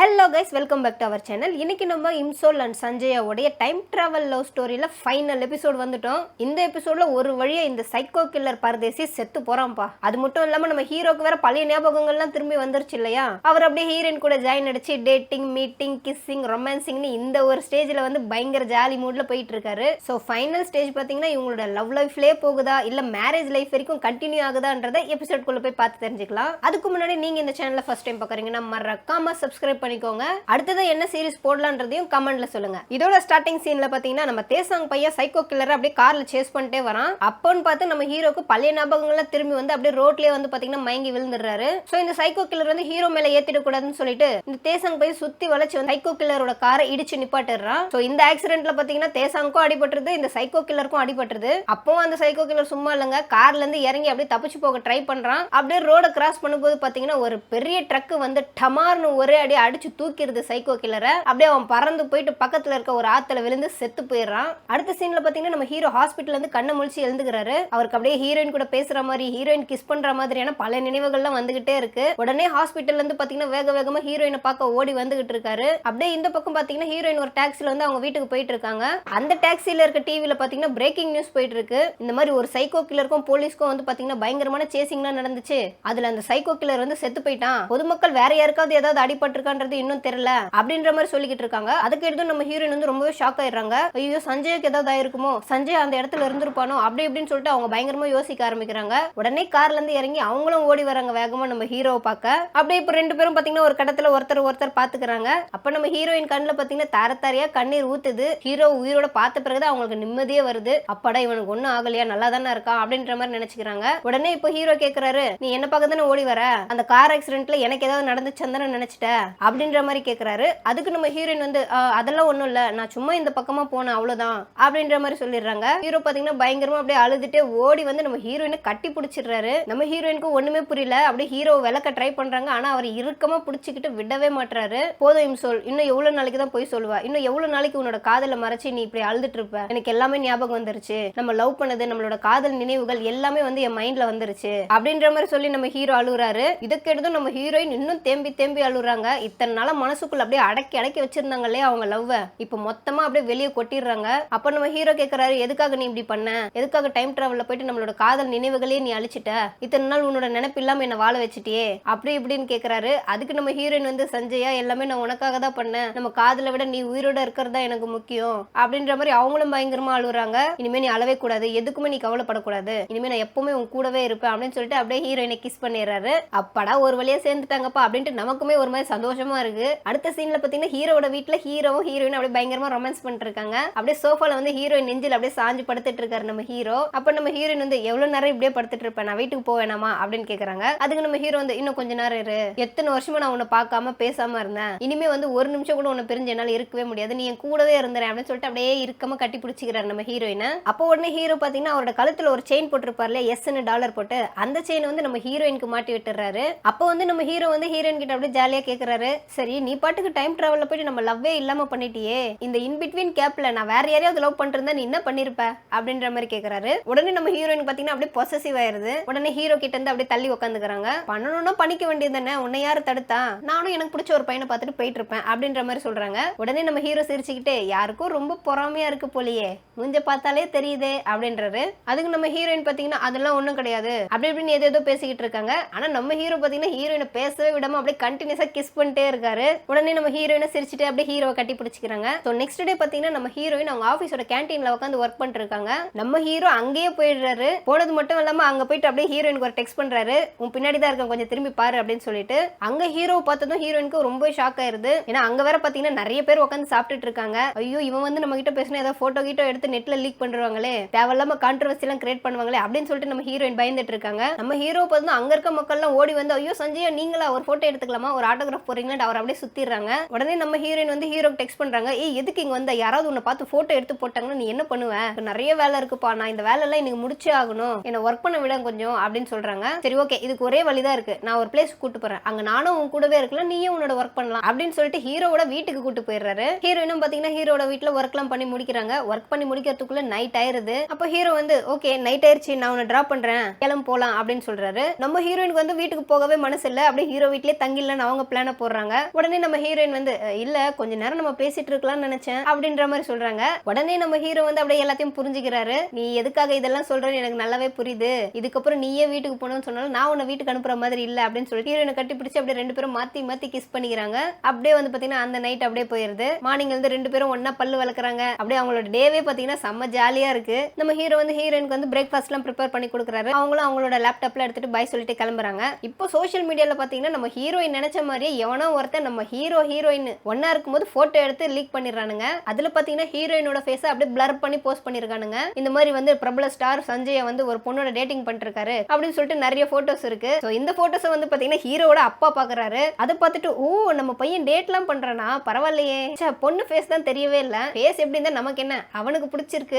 Hello guys, welcome back to our channel. இன்னைக்கு நம்ம Imsol அண்ட் சஞ்சயாவுடைய டைம் டிராவல் லவ் ஸ்டோரியில ஃபைனல் எபிசோட் வந்துட்டோம். இந்த எபிசோட்ல ஒரு வழியா இந்த சைக்கோ கில்லர் பரதேசி செத்து போறான்ப்பா. அது மட்டும் இல்லாம நம்ம ஹீரோக்கு வேற பழைய ஞாபகங்கள்லாம் திரும்பி வந்துருச்சு இல்லையா? அவர் அப்படியே ஹீரோயின் கூட ஜாயின் அடிச்சு டேட்டிங், மீட்டிங், கிஸ்ஸிங், ரொமான்சிங்னு இந்த ஒரு ஸ்டேஜ்ல வந்து பயங்கர ஜாலி மூட்ல போயிட்டு இருக்காரு. ஸோ ஃபைனல் ஸ்டேஜ் பாத்தீங்கன்னா இவங்களோட லவ் லைஃப்லயே போகுதா இல்ல மேரேஜ் லைஃப் வரைக்கும் கண்டினியூ ஆகுதான்றதை எபிசோட் குள்ள போய் பார்த்து தெரிஞ்சுக்கலாம். அதுக்கு முன்னாடி நீங்க இந்த சேனலை ஃபர்ஸ்ட் டைம் பாக்குறீங்கன்னா மறக்காம சப்ஸ்கிரைப் பண்ணிக்கோங்க. அடுத்தது என்ன சீரிஸ் போடலான்றதையும் கமெண்ட்ல சொல்லுங்க. இதோட ஸ்டார்டிங் சீன்ல பாத்தீங்கன்னா நம்ம தேசாங் பையன் சைக்கோ கில்லர் அப்படியே கார்ல சேஸ் பண்ணிட்டே வரான். அப்போன்னு பார்த்து நம்ம ஹீரோக்கு பழைய ஞாபகங்கள்லாம் திரும்பி வந்து அப்படியே ரோட்லயே வந்து பாத்தீங்கன்னா மயங்கி விழுந்துடுறாரு. சோ இந்த சைக்கோ கில்லர் வந்து ஹீரோ மேல ஏத்திட கூடாதுன்னு சொல்லிட்டு இந்த தேசாங் பையன் சுத்தி வளைச்சு வந்து சைக்கோ கில்லரோட காரை இடிச்சு நிப்பாட்டிடுறான். சோ இந்த ஆக்சிடென்ட்ல பாத்தீங்கன்னா தேசாங்கும் அடிபட்டுருது, இந்த சைக்கோ கில்லருக்கும் அடிபட்டுருது. அப்போ அந்த சைக்கோ கில்லர் சும்மா இல்லங்க, கார்ல இருந்து இறங்கி அப்படியே தப்பிச்சு போக ட்ரை பண்றான். அப்படியே ரோட கிராஸ் பண்ணும்போது பாத்தீங்கன்னா ஒரு பெரிய ட்ரக் வந்து டமார்னு ஒரே அடி அடிச்சு தூக்கிடுது சைக்கோ கில்லரை. அப்படியே அவன் பறந்து போயிட்டு பக்கத்துல இருக்க ஒரு ஆத்துல விழுந்து செத்து போயிடுறான். அடுத்த சீன்ல பாத்தீங்கன்னா நம்ம ஹீரோ ஹாஸ்பிட்டல்ல இருந்து கண்ணை முழிச்சு எழுந்துக்கிறாரு. அவருக்கு அப்படியே ஹீரோயின் கூட பேசுற மாதிரி, ஹீரோயின் கிஸ் பண்ற மாதிரியான பல நினைவுகள்லாம் வந்துகிட்டே இருக்கு. உடனே ஹாஸ்பிட்டல்ல இருந்து பாத்தீங்கன்னா வேக வேகமா ஹீரோயினை பார்க்க ஓடி வந்துகிட்டு இருக்காரு. அப்படியே இந்த பக்கம் பாத்தீங்கன்னா ஹீரோயின் ஒரு டாக்ஸில வந்து அவங்க வீட்டுக்கு போயிட்டு இருக்காங்க. அந்த டாக்ஸில இருக்க டிவில பாத்தீங்கன்னா பிரேக்கிங் நியூஸ் போயிட்டு இருக்கு. இந்த மாதிரி ஒரு சைக்கோ கில்லருக்கும் போலீஸ்க்கும் வந்து பாத்தீங்கன்னா பயங்கரமான சேசிங்லாம் நடந்துச்சு. அதுல அந்த சைக்கோ கில்லர் வந்து செத்து போயிட்டான். பொதுமக்கள் வேற யாருக்காவது ஏதாவது அடிபட்டிருக்கான்றது இன்னும் தெரியல அப்படின்ற மாதிரி சொல்லிக்கிட்டு இருக்காங்க. அதுக்கு எடுத்து நம்ம ஹீரோயின் வந்து ரொம்பவே ஷாக் ஆயிடுறாங்க. ஐயோ சஞ்சய்க்கு ஏதாவது ஆயிருக்குமோ, சஞ்சய் அந்த இடத்துல இருந்திருப்பானோ அப்படி இப்படின்னு சொல்லிட்டு அவங்க பயங்கரமா யோசிக்க ஆரம்பிக்கிறாங்க. உடனே கார்ல இருந்து இறங்கி அவங்களும் ஓடி வராங்க வேகமா நம்ம ஹீரோவை பார்க்க. அப்படியே இப்ப ரெண்டு பேரும் பாத்தீங்கன்னா ஒரு கடத்துல ஒருத்தர் பாத்துக்கிறாங்க. அப்ப நம்ம ஹீரோயின் கண்ணுல பாத்தீங்கன்னா தாரத்தாரியா கண்ணீர் ஊத்துது. ஹீரோ உயிரோட பார்த்த பிறகுதான் அவங்களுக்கு நிம்மதியே வருது. அப்பாடா இவனுக்கு ஒண்ணும் ஆகலையா, நல்லா தானே இருக்கான் அப்படின்ற மாதிரி நினைச்சுக்கிறாங்க. உடனே இப்ப ஹீரோ கேக்குறாரு, நீ என்ன பார்க்க தானே ஓடி வர, அந்த கார் ஆக்சிடென்ட்ல எனக்கு ஏதாவது நடந்துச்சுன்னு நினைச்சிட்ட அப்படின்ற மாதிரி கேக்குறாரு. அதுக்கு நம்ம ஹீரோயின் வந்து அதெல்லாம் ஒண்ணும் இல்ல, நான் சும்மா இந்த பக்கமா போனேன் அவ்வளவுதான் அப்படின்ற மாதிரி சொல்லிடுறாங்க. ஹீரோ பாத்தீங்கன்னா பயங்கரமா அப்படியே அழுதுட்டே ஓடி வந்து நம்ம ஹீரோயினை கட்டி பிடிச்சிடுறாரு. நம்ம ஹீரோயினுக்கு ஒண்ணுமே புரியல. அப்படியே ஹீரோ விளக்க ட்ரை பண்றாங்க. ஆனா அவர் இறுக்கமா பிடிச்சிக்கிட்டு விடவே மாட்டாரு. போதும் சொல், இன்னும் எவ்வளவு நாளைக்கு தான் போய் சொல்லுவா, இன்னும் எவ்வளவு நாளைக்கு உன்னோட காதலை மறைச்சு நீ இப்படி அழுதுட்டு இருப்ப, எனக்கு எல்லாமே ஞாபகம் வந்துருச்சு, நம்ம லவ் பண்ணது, நம்மளோட காதல் நினைவுகள் எல்லாமே வந்து என் மைண்ட்ல வந்துருச்சு அப்படின்ற மாதிரி சொல்லி நம்ம ஹீரோ அழுகுறாரு. இதுக்கு எடுத்தும் நம்ம ஹீரோயின் இன்னும் தேம்பி தேம்பி அழுகுறாங்க. இத்தனை நாள மனசுக்குள்ள அப்படியே அடக்கி வச்சிருந்தாங்க இல்லையா அவங்க லவ், இப்ப மொத்தமா அப்படியே வெளியே கொட்டிடுறாங்க. அப்ப நம்ம ஹீரோ கேக்குறாரு, எதுக்காக நீ இப்படி பண்ண, எதுக்காக டைம் டிராவல்ல போயிட்டு நம்மளோட காதல் நினைவுகளே நீ அழிச்சிட்ட, இத்தனை நாள் உன்னோட நினைப்பு இல்லாம என்ன வாழ வச்சிட்டியே அப்படி இப்படின்னு கேக்குறாரு. அதுக்கு நம்ம ஹீரோயின் வந்து சஞ்சயா எல்லாமே நான் உனக்காக தான் பண்ணேன், நம்ம காதலை விட நீ உயிரோட இருக்கிறதா எனக்கு முக்கியம் அப்படின்ற மாதிரி அவங்களும் பயங்கரமா அழுகுறாங்க. இனிமே நீ அழவே கூடாது, எதுக்குமே நீ கவலைப்படக்கூடாது, இனிமே நான் எப்பவுமே உன் கூடவே இருப்பேன் அப்படின்னு சொல்லிட்டு அப்படியே ஹீரோயினை கிஸ் பண்ணிடுறாரு. அப்பாடா ஒரு வழியா சேர்ந்துட்டாங்கப்பா அப்படின்ட்டு நமக்குமே ஒரு மாதிரி சந்தோஷமா இருக்கு. அடுத்த சீன்ல பாத்தீங்கன்னா ஹீரோட வீட்டுல ஹீரோவும் ஹீரோயின் அப்படியே பயங்கரமா ரொமான்ஸ் பண்ணிட்டு இருக்காங்க. அப்படியே சோஃபால வந்து ஹீரோயின் நெஞ்சில் அப்படியே சாஞ்சு படுத்துட்டு இருக்காரு நம்ம ஹீரோ. அப்ப நம்ம ஹீரோயின் வந்து எவ்வளவு நேரம் இப்படியே படுத்துட்டு இருப்பேன், நான் வீட்டுக்கு போவேனாமா அப்படின்னு கேக்குறாங்க. அதுக்கு நம்ம ஹீரோ வந்து இன்னும் கொஞ்ச நேரம் இரு, எத்தனை வருஷமா நான் உன்னை பார்க்காம பேசாம இருந்தேன், இனிமே வந்து ஒரு நிமிஷம் கூட உன்னை பிரிஞ்சு என்னால இருக்கவே முடியாது, நீ என் கூடவே இருந்துறேன் அப்படின்னு சொல்லிட்டு அப்படியே இருக்கமா கட்டி பிடிச்சிக்கிறாரு நம்ம ஹீரோயினை. அப்போ உடனே ஹீரோ பாத்தீங்கன்னா அவரோட கழுத்துல ஒரு செயின் போட்டிருப்பார்ல, எஸ்ன்னு டாலர் போட்டு, அந்த செயின் வந்து நம்ம ஹீரோயினுக்கு மாட்டி விட்டுறாரு. அப்போ வந்து நம்ம ஹீரோ வந்து ஹீரோயின் கிட்ட அப்படியே ஜாலியா கேக்குறாரு, சரி நீ பாட்டுக்கு டைம் டிராவல்ல போயிட்டு நம்ம லவ்வே இல்லாம பண்ணிட்டியே, இந்த இன் பிட்வீன் கேப்ல நான் வேற யாரையாவது லவ் பண்ணிருந்தா நீ என்ன பண்ணிருப்ப அப்படின்ற மாதிரி கேக்குறாரு. உடனே நம்ம ஹீரோயின் பாத்தீங்கன்னா அப்படியே பொசசிவ் ஆயிருது. உடனே ஹீரோ கிட்ட இருந்து அப்படியே தள்ளி உட்காந்துக்கிறாங்க. பண்ணணும்னா பண்ணிக்க வேண்டியது தானே, உன்னை யாரு தடுத்தா, நானும் எனக்கு பிடிச்ச ஒரு பையனை பார்த்துட்டு போயிட்டு இருப்பேன் அப்படின்ற மாதிரி சொல்றாங்க. உடனே நம்ம ஹீரோ சிரிச்சுக்கிட்டே, யாருக்கும் ரொம்ப பொறாமையா இருக்கு போலியே, முஞ்ச பார்த்தாலே தெரியுதே அப்படின்றாரு. அதுக்கு நம்ம ஹீரோயின் பாத்தீங்கன்னா அதெல்லாம் ஒண்ணும் கிடையாது அப்படி இப்படின்னு ஏதோ பேசிக்கிட்டு இருக்காங்க. ஆனா நம்ம ஹீரோ பாத்தீங்கன்னா ஹீரோயினை பேசவே விடாம அப்படியே கண்டினியூஸா கிஸ் பண்ணிட்டே இருக்காரு. உடனே நம்ம ஹீரோயினை சிரிச்சுட்டு அப்படியே ஹீரோவை கட்டி பிடிச்சிக்கிறாங்க. சோ நெக்ஸ்ட் டே பாத்தீங்கன்னா நம்ம ஹீரோயின் அவங்க ஆபீஸோட கேண்டீன்ல உட்காந்து ஒர்க் பண்ணிட்டு இருக்காங்க. நம்ம ஹீரோ அங்கேயே போயிடுறாரு. போனது மட்டும் இல்லாம அங்க போயிட்டு அப்படியே ஹீரோயினுக்கு ஒரு டெக்ஸ்ட் பண்றாரு, உன் பின்னாடி தான் இருக்க, கொஞ்சம் திரும்பி பாரு அப்படின்னு சொல்லிட்டு. அங்க ஹீரோ பார்த்ததும் ஹீரோயினுக்கு ரொம்ப ஷாக் ஆயிருது. ஏன்னா அங்க வேற பாத்தீங்கன்னா நிறைய பேர் உட்காந்து சாப்பிட்டுட்டு இருக்காங்க. ஐயோ இவன் வந்து நம்ம கிட்ட பேசினா ஏதாவது போட்டோ கீட்டோ எடுத்து நெட்ல லீக் பண்றாங்களே, தேவையில்லாம கான்ட்ரோவர்சி எல்லாம் கிரியேட் பண்ணுவாங்களே அப்படின்னு சொல்லிட்டு நம்ம ஹீரோயின் பயந்துட்டு இருக்காங்க. நம்ம ஹீரோ பார்த்தா அங்க இருக்க மக்கள் எல்லாம் ஓடி வந்து, ஐயோ சஞ்சயா நீங்களா ஒரு போட்டோ எடுத்துக்கலாமா, ஒரு ஆட்டோகிராஃப் போறீங்களா, அவர் அப்படியே சுத்திடுறாங்க. உடனே நம்ம ஹீரோயின் வந்து ஹீரோக்கு டெக்ஸ்ட் பண்றாங்க, ஏய் எதுக்கு இங்க வந்த, யாராவது உன்னை பார்த்து போட்டோ எடுத்து போட்டாங்கன்னா நீ என்ன பண்ணுவ, நிறைய வேலை இருக்குப்பா, நான் இந்த வேலை எல்லாம் எனக்கு முடிச்சே ஆகணும், என்ன ஒர்க் பண்ண விட கொஞ்சம் அப்படின்னு சொல்றாங்க. சரி ஓகே, இதுக்கு ஒரே வழிதான் இருக்கு, நான் ஒரு பிளேஸ் கூட்டு போறேன், அங்க நானும் உன் கூடவே இருக்கலாம், நீயும் உன்னோட ஒர்க் பண்ணலாம் அப்படின்னு சொல்லிட்டு ஹீரோட வீட்டுக்கு கூட்டு போயிடுறாரு. ஹீரோயினும் பாத்தீங்கன்னா ஹீரோட வீட்டுல ஒர்க் எல்லாம் பண்ணி முடிக்கிறாங்க. ஒர்க் பண்ணி முடிக்கிறதுக்குள்ள நைட் ஆயிருது. அப்ப ஹீரோ வந்து ஓகே நைட் ஆயிருச்சு, நான் உன்னை டிராப் பண்றேன், கிளம்பு போலாம் அப்படின்னு சொல்றாரு. நம்ம ஹீரோயினுக்கு வந்து வீட்டுக்கு போகவே மனசு இல்ல. அப்படியே ஹீரோ வீட்லயே தங்கிடலான்னு அவங்க பிளான போடுறாங்க. உடனே நம்ம ஹீரோயின் வந்து இல்ல கொஞ்ச நேரம் நம்ம பேசிட்டு இருக்கலாம்னு நினைச்சேன் அப்படின்ற மாதிரி சொல்றாங்க. உடனே நம்ம ஹீரோ வந்து அப்படியே எல்லாத்தையும் புரிஞ்சுக்கிறாரு. நீ எதுக்காக இதெல்லாம் சொல்றேன்னு எனக்கு நல்லாவே புரியுது. இதுக்கப்புறம் நீயே வீட்டுக்கு போகணும்னு சொன்னாலும் நான் உன்னை வீட்டுக்கு அனுப்புற மாதிரி இல்ல அப்படின்னு சொல்லிட்டு ஹீரோயினை கட்டி பிடிச்சி அப்படியே ரெண்டு பேரும் மாத்தி மாத்தி கிஸ் பண்ணிக்கிறாங்க. அப்படியே வந்து பாத்தீங்கன்னா அந்த நைட் அப்படியே போயிருது. மார்னிங் வந்து ரெண்டு பேரும் ஒன்னா பல்லு வளர்க்குறாங்க. அப்படியே அவங்களோட டேவே பாத்தீங்கன்னா செம்ம ஜாலியா இருக்கு. நம்ம ஹீரோ வந்து ஹீரோயினுக்கு வந்து பிரேக்ஃபாஸ்ட் எல்லாம் ப்ரிப்பேர் பண்ணி கொடுக்குறாரு. அவங்களும் அவங்களோட லேப்டாப்ல எடுத்துட்டு பை சொல்லிட்டு கிளம்புறாங்க. இப்போ சோஷியல் மீடியால பாத்தீங்கன்னா நம்ம ஹீரோயின் நினைச்ச மாதிரியே எவனோ ஒருத்தன் நம்ம ஹீரோயின் ஒன்னா இருக்கும்போது போட்டோ எடுத்து லீக் பண்ணிடுறானுங்க. அதுல பாத்தீங்கன்னா ஹீரோயினோட ஃபேஸ அப்படியே பிளர் பண்ணி போஸ்ட் பண்ணிருக்கானுங்க. இந்த மாதிரி வந்து பிரபல ஸ்டார் சஞ்சய் வந்து ஒரு பொண்ணோட டேட்டிங் பண்ணிட்டு இருக்காரு அப்படின்னு சொல்லிட்டு நிறைய போட்டோஸ் இருக்கு. சோ இந்த போட்டோஸ் வந்து பாத்தீங்கன்னா ஹீரோட அப்பா பாக்குறாரு. அதை பார்த்துட்டு ஓ நம்ம பையன் டேட்லாம் பண்றானா பரவாயில்லையே, பொண்ணு ஃபேஸ் தான் தெரியவே இல்ல, ஃபேஸ் எப்படி இருந்தா நமக்கு என்ன, அவனுக்கு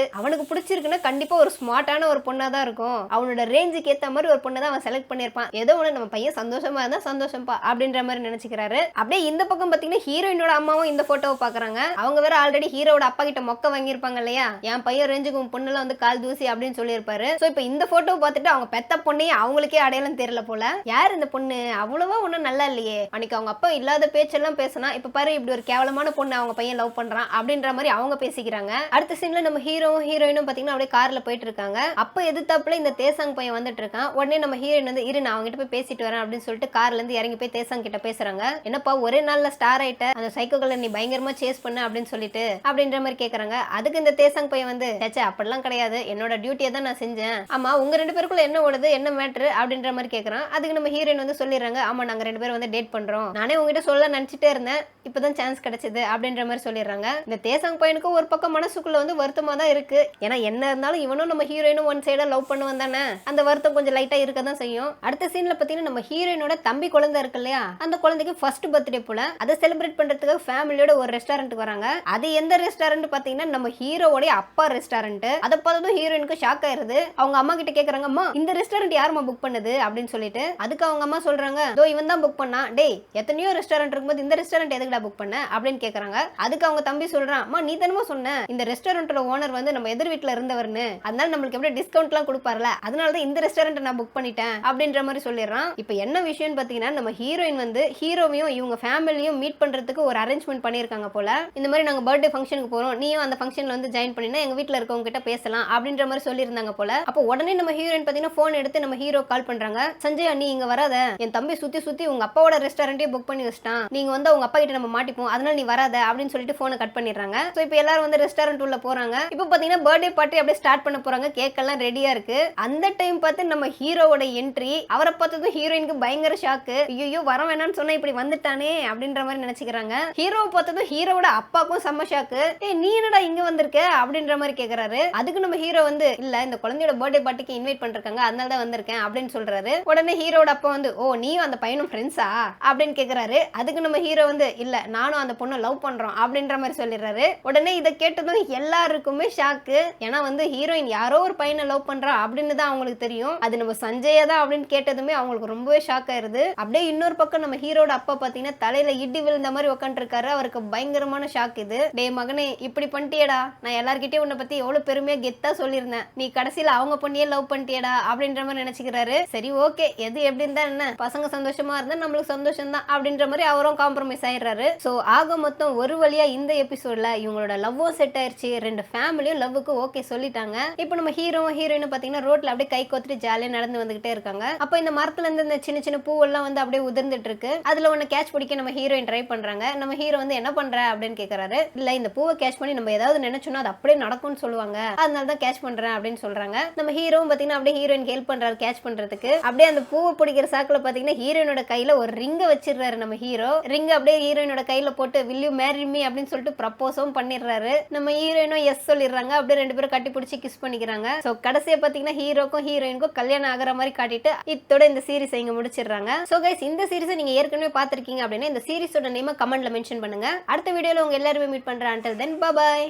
பிடிச்சிருக்குன்னா கண்டிப்பா ஒரு ஸ்மார்ட்டான ஒரு பொண்ணா தான் இருக்கும், அவனோட ரேஞ்சுக்கு ஏத்த மாதிரி ஒரு பொண்ணை தான் அவன் செலக்ட் பண்ணிருப்பான், ஏதோ ஒண்ணு நம்ம பையன் சந்தோஷமா இருந்தா சந்தோஷம்பா அப்படின்ற மாதிரி நினைச்சுக்கிறாரு. அப்படியே இந்த பக்கம் பாத்தீங்கன்னா ஹீரோயினோட அம்மாவும் இந்த போட்டோவை பாக்குறாங்க. அவங்க வேற ஆல்ரெடி ஹீரோட அப்பா கிட்ட மொக்க வாங்கியிருப்பாங்க இல்லையா, என் பையன் ரேஞ்சுக்கு உன் பொண்ணுல வந்து கால் தூசி அப்படின்னு சொல்லியிருப்பாரு. சோ இப்போ இந்த போட்டோவை பார்த்துட்டு அவங்க பெத்த பொண்ணையே அவங்களுக்கே அடையாளம் தெரியல போல. யார் இந்த பொண்ணு, அவ்வளவா ஒன்னும் நல்லா இல்லையே, அன்னைக்கு அவங்க அப்பா இல்லாத பேச்செல்லாம் பேசினா இப்ப பாரு இப்படி ஒரு கேவலமான பொண்ணு அவங்க பையன் லவ் பண்றான் அப்படின்ற மாதிரி அவங்க பேசிக்கிறாங்க. அடுத்த சீன்ல நம்ம ஹீரோவும் ஹீரோயினும் பாத்தீங்கன்னா அப்படியே கார்ல போயிட்டு இருக்காங்க. அப்ப எதிர்த்தாப்புல இந்த தேசாங் பையன் வந்துட்டு இருக்கான். உடனே நம்ம ஹீரோயின் வந்து இரு நான் அவங்க கிட்ட போய் பேசிட்டு வரேன் அப்படின்னு சொல்லிட்டு கார்ல இருந்து இறங்கி போய் தேசாங் கிட்ட பேசுறாங்க. என்னப்பா ஒரே நாள்ல ஸ்டார் ஆயிட்ட, அந்த சைக்கோக்களை நீ பயங்கரமா சேஸ் பண்ண அப்படின்னு சொல்லிட்டு அப்படின்ற மாதிரி கேக்குறாங்க. அதுக்கு இந்த தேசாங் பையன் வந்து சேச்சே அப்படிலாம் கிடையாது, என்னோட டியூட்டியை தான் நான் செஞ்சேன், ஆமா உங்க ரெண்டு பேருக்குள்ள என்ன ஓடுது என்ன மேட்ரு அப்படின்ற மாதிரி கேக்குறான். அதுக்கு நம்ம ஹீரோயின் வந்து சொல்லிடுறாங்க, ஆமா நாங்க ரெண்டு பேரும் வந்து டேட் பண்றோம், நானே உங்ககிட்ட சொல்ல நினைச்சிட்டே இருந்தேன், இப்பதான் சான்ஸ் கிடைச்சது அப்படின்ற மாதிரி சொல்லிடுறாங்க. இந்த தேசாங் பையனுக்கு ஒரு பக்கம் மனசுக்குள்ள வந்து வருத்தமா தான் இருக்கு. ஏன்னா என்ன இருந்தாலும் இவனும் நம்ம ஹீரோயினும் ஒன் சைடா லவ் பண்ணுவான் தானே, அந்த வருத்தம் கொஞ்சம் லைட்டா இருக்க தான் செய்யும். அடுத்த சீன்ல பாத்தீங்கன்னா நம்ம ஹீரோயினோட தம்பி குழந்தை இருக்கு இல்லையா, அந்த குழந்தைக்கு ஃபர்ஸ்ட் பர்த்டே போல, அதை செலிப்ரேட் பண்றதுக்கு ஃபேமிலியோட ஒரு ரெஸ்டாரண்ட்டுக்கு வராங்க. அது எந்த ரெஸ்டாரண்ட் பாத்தீங்கன்னா நம்ம ஹீரோவோட அப்பா ரெஸ்டாரண்ட். அதை பார்த்ததும் ஹீரோயினுக்கு ஷாக் ஆயிருது. அவங்க அம்மா கிட்ட கேக்குறாங்க, அம்மா இந்த ரெஸ்டாரண்ட் யாருமா புக் பண்ணது அப்படின்னு சொல்லிட்டு. அதுக்கு அவங்க அம்மா சொல்றாங்க, தோ இவன் தான் புக் பண்ணா, டேய் எத்தனையோ ரெஸ்டாரண்ட் இருக்கும்போது இந்த ரெஸ்டாரண்ட் எதுக்குடா புக் பண்ண அப்படின்னு கேக்குறாங்க. அதுக்கு அவங்க தம்பி சொல்றான், அம்மா நீ தானமா சொன்ன இந்த ரெஸ்டாரண்டோட ஓனர் வந்து நம்ம எதிர் வீட்டுல இருந்தவர்னு, அதனால நம்மளுக்கு எப்படி டிஸ்கவுண்ட் எல்லாம் கொடுப்பார்ல, அதனாலதான் இந்த ரெஸ்டாரண்ட் நான் புக் பண்ணிட்டேன் அப்படின்ற மாதிரி சொல்லிடுறான். இப்போ என்ன விஷயம் பாத்தீங்கன்னா நம்ம ஹீரோயின் வந்து ஹீரோவையும் இவங்க ஃபேமிலியும் மீட் பண்றதுக்கு ஒரு அரேஞ்ச்மெண்ட் பண்ணிருக்காங்க போல. இந்த மாதிரி நாங்க பர்த்டே ஃபங்க்ஷனுக்கு போறோம், நீயும் அந்த ஃபங்க்ஷன்ல வந்து ஜாயின் பண்ணினா எங்க வீட்டுல இருக்கவங்க கிட்ட பேசலாம் அப்படின்ற மாதிரி சொல்லியிருந்தாங்க போல. அப்போ உடனே நம்ம ஹீரோயின் பாத்தீங்கன்னா போன் எடுத்து நம்ம ஹீரோ கால் பண்றாங்க. சஞ்சய் நீ இங்க வராத, என் தம்பி சுத்தி சுத்தி உங்க அப்பாவோட ரெஸ்டாரண்டே புக் பண்ணி வச்சிட்டான், நீங்க வந்து உங்க அப்பா கிட்ட நம்ம மாட்டிப்போம், அதனால நீ வராத அப்படின்னு சொல்லிட்டு போனை கட் பண்ணிடுறாங்க. சோ இப்போ எல்லாரும் வந்து ரெஸ்டாரண்ட் உள்ள போறாங்க. இப்போ பாத்தீங்கன்னா பர்த்டே பார்ட்டி அப்படியே ஸ்டார்ட் பண்ண போறாங்க. கேக் எல்லாம் ரெடியா இருக்கு. அந்த டைம் பார்த்து நம்ம ஹீரோவோட என்ட்ரி, அவரை பார்த்ததும் ஹீரோயினுக்கு பயங்கர ஷாக்கு. ஐயோ வர வேணாம்னு சொன்னா இப்படி வந்துட்டானே அப்படின்ற மாதிரி நினைச்சுக்கிறாங்க. ஹீரோவை பார்த்ததும் ஹீரோவோட அப்பாக்கும் செம்ம ஷாக்கு. நீ என்னடா இங்க வந்திருக்க அப்படின்ற மாதிரி கேக்குறாரு. அதுக்கு நம்ம ஹீரோ வந்து இல்ல இந்த குழந்தையோட பர்த்டே பார்ட்டிக்கு இன்வைட் பண்ணிருக்காங்க, அதனால தான் வந்திருக்கேன் அப்படின்னு சொல்றாரு. உடனே ஹீரோட அப்பா வந்து ஓ நீயும் அந்த பையனும் ஃப்ரெண்ட்ஸா அப்படின்னு கேக்குறாரு. அதுக்கு நம்ம ஹீரோ வந்து இல்ல நானும் அந்த பொண்ணை லவ் பண்றோம் அப்படின்ற மாதிரி சொல்லிடுறாரு. உடனே இதை கேட்டதும் எல்லாருக்குமே ஷாக்கு. ஏன்னா வந்து ஹீரோயின் யாரோ ஒரு பையனை லவ் பண்றா அப்படின்னு தான் அவங்களுக்கு தெரியும், அது நம்ம சஞ்சய தான் அப்படின்னு கேட்டதுமே அவங்களுக்கு ரொம்பவே ஷாக் ஆயிருது. அப்படியே இன்னொரு பக்கம் நம்ம ஹீரோட அப்பா பாத்தீங்கன்னா தலையில இடி விழுந்த மாதிரி உட்காந்து இருக்காரு. அவருக்கு பயங்கரமான ஷாக் இது. டே மகனே இப்படி பண்ணிட்டியடா, நான் எல்லார்கிட்டயும் உன்னை பத்தி எவ்வளவு பெருமையா கெத்தா சொல்லியிருந்தேன், நீ கடைசியில அவங்க பொண்ணியே லவ் பண்ணிட்டியடா அப்படின்ற மாதிரி நினைச்சுக்கிறாரு. சரி ஓகே எது எப்படி இருந்தா என்ன, பசங்க சந்தோஷமா இருந்தா நம்மளுக்கு சந்தோஷம் தான் அப்படின்ற மாதிரி அவரும் காம்ப்ரமைஸ் ஆயிடுறாரு. சோ ஆக மொத்தம் ஒரு வழியா இந்த எபிசோட்ல இவங்களோட லவ்வும் செட் ஆயிருச்சு, ரெண்டு ஃபேமிலியும் லவ்வுக்கு ஓகே சொல்லிட்டாங்க. இப்போ நம்ம ஹீரோவும் ஹீரோயினும் பாத்தீங்கன்னா ரோட்ல அப்படியே கை கோத்துட்டு ஜாலியா நடந்து வந்துகிட்டே இருக்காங்க. அப்ப இந்த மரத்துல இருந்து இந்த சின்ன சின்ன பூவெல்லாம் வந்து அப்படியே உதிர்ந்துட்டு இருக்கு. அதுல ஒன்னு கேட்ச் பிடிக்க நம்ம ஹீரோயின் ட்ரை பண்றாங்க. நம்ம ஹீரோ வந்து என்ன பண்ற அப்படின்னு கேக்குறாரு. இல்ல இந்த பூவை கேட்ச் பண்ணி நம்ம ஏதாவது நினைச்சோம்னா அது அப்படியே நடக்கும்னு சொல்லுவாங்க, அதனாலதான் கேட்ச் பண்றேன் அப்படின்னு சொல்றாங்க. நம்ம ஹீரோவும் பாத்தீங்கன்னா அப்படியே ஹீரோயின் ஹெல்ப் பண்றாரு கேட்ச் பண்றதுக்கு. அப்படியே அந்த பூவை பிடிக்கிற சாக்குல பாத்தீங்கன்னா ஹீரோயினோட கையில ஒரு ரிங்க வச்சிடுறாரு. நம்ம ஹீரோ ரிங் அப்படியே ஹீரோயினோட கையில போட்டு will you marry me அப்படின்னு சொல்லிட்டு ப்ரப்போஸும் பண்ணிடுறாரு. நம்ம ஹீரோயினும் எஸ் சொல்லிடுறாங்க. அப்படியே ரெண்டு பேரும் கட்டி பிடிச்சி கிஸ் பண்ணிக்கிறாங்க. சோ கடைசியா பாத்தீங்கன்னா ஹீரோக்கும் ஹீரோயினுக்கும் கல்யாணம் ஆகிற மாதிரி காட்டிட்டு இதோட இந்த சீரிஸ் இங்க முடிச்சிடுறாங்க. சோ கைஸ் இந்த சீரிஸை நீங்க ஏற்கனவே பாத்திருக்கீங்க அப்படின்னா இந்த சீரிஸோட நேம் கமெண்ட்ல மென்ஷன் பண்ணுங்க. அடுத்த வீடியோல உங்க எல்லாருமே மீட் பண்றேன். until then bye bye.